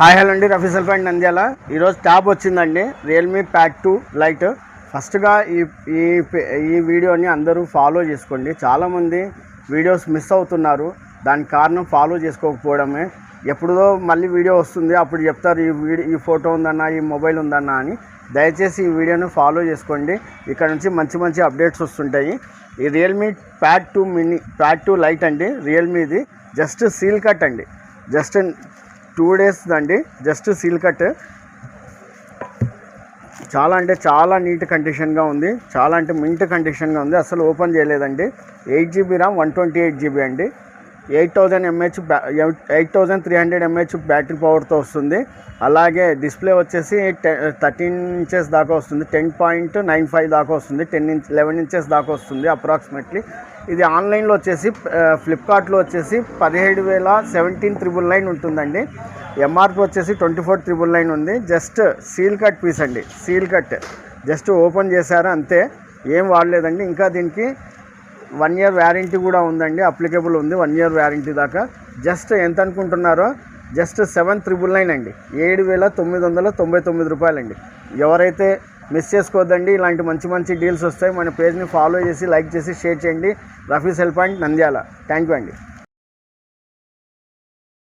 Hi hello అండి, Rafi cell point Nandyal. ఈరోజు tab వచ్చిందండి, రియల్మీ ప్యాడ్ 2 లైట్. ఫస్ట్గా ఈ వీడియోని అందరూ ఫాలో చేసుకోండి. చాలామంది వీడియోస్ మిస్ అవుతున్నారు. దానికి కారణం ఫాలో చేసుకోకపోవడమే. ఎప్పుడో మళ్ళీ వీడియో వస్తుంది, అప్పుడు చెప్తారు ఈ ఫోటో ఉందన్న, ఈ మొబైల్ ఉందన్న అని. దయచేసి ఈ వీడియోని ఫాలో చేసుకోండి. ఇక్కడ నుంచి మంచి మంచి అప్డేట్స్ వస్తుంటాయి. ఈ రియల్మీ ప్యాడ్ 2 లైట్ అండి, రియల్మీది. జస్ట్ సీల్ కట్ అండి, జస్ట్ 2 days అండి, జస్ట్ సీల్ కట్. చాలా అంటే చాలా నీట్ కండిషన్గా ఉంది, చాలా అంటే మింట్ కండిషన్గా ఉంది. అసలు ఓపెన్ చేయలేదండి. 8GB RAM, 128GB అండి. 8300 mAh బ్యాటరీ పవర్తో వస్తుంది. అలాగే డిస్ప్లే వచ్చేసి 13 inches దాకా వస్తుంది, 10.95 దాకా వస్తుంది, 11 inches దాకా వస్తుంది అప్రాక్సిమేట్లీ. ఇది ఆన్లైన్లో వచ్చేసి ఫ్లిప్కార్ట్లో వచ్చేసి 17,999 ఉంటుందండి. ఎంఆర్పి వచ్చేసి 24,999 ఉంది. జస్ట్ సీల్ కట్ పీస్ అండి, సీల్ కట్ జస్ట్ ఓపెన్ చేశారు అంతే, ఏం వాడలేదండి. ఇంకా దీనికి 1 year వ్యారంటీ కూడా ఉందండి, అప్లికేబుల్ ఉంది 1 year వ్యారంటీ దాకా. జస్ట్ ఎంత అనుకుంటున్నారో, జస్ట్ 7,999 అండి, 7,999 రూపాయలండి. ఎవరైతే మిస్ చేసుకోవద్దండి, ఇలాంటి మంచి మంచి డీల్స్ వస్తాయి. మన పేజ్ని ఫాలో చేసి, లైక్ చేసి, షేర్ చేయండి. Rafi cell point Nandyal. Thank you అండి.